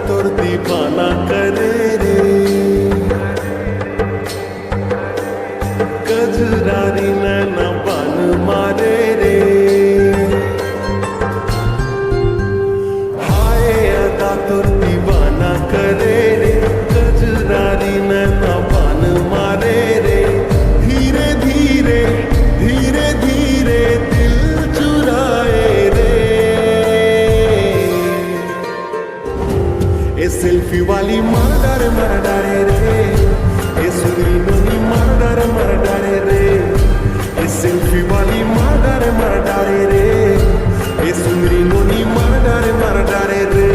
तोर दीवाना करे रे कजरारी नैना बान मारे रे हाय अदा तोर दीवाना करे रे कजरारी नैना बान मारे रे धीरे धीरे धीरे धीरे दिल चुराए रे ए सेल्फी वाली मर्डर रे ए सुंदरी नोनी मर्डर रे ए सेल्फी वाली मर्डर रे ए सुंदरी नोनी मर्डर रे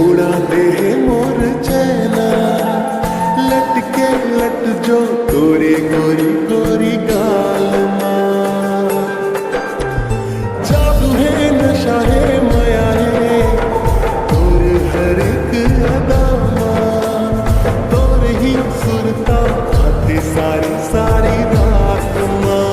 उड़ा दे मोर चैना लटके लट जो गोरी गोरी गोरी गाल मां जादू है नशा है माया है तोर हर एक अदा मां तोर ही सुरता आती सारी सारी रात मां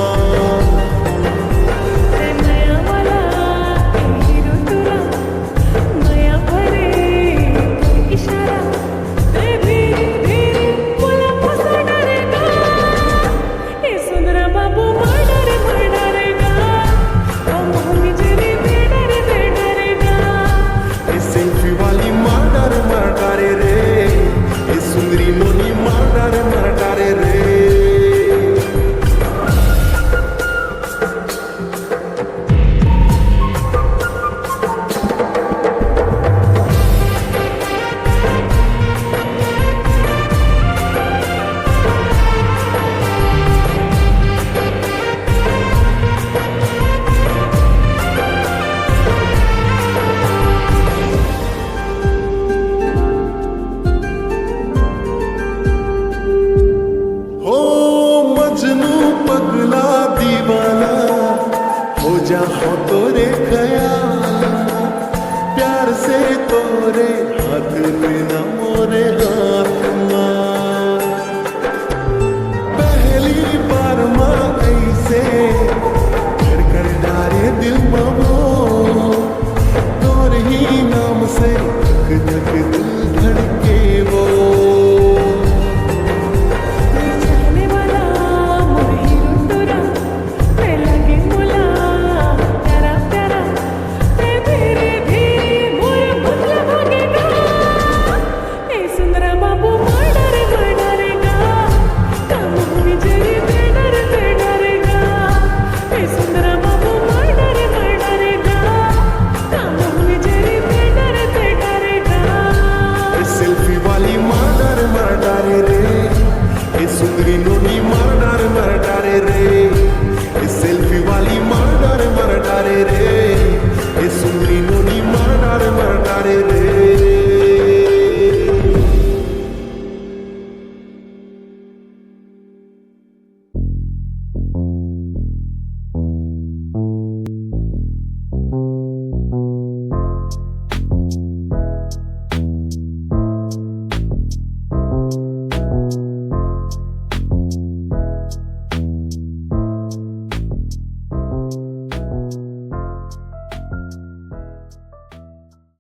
पगला दीवाना हो जा हो तोरे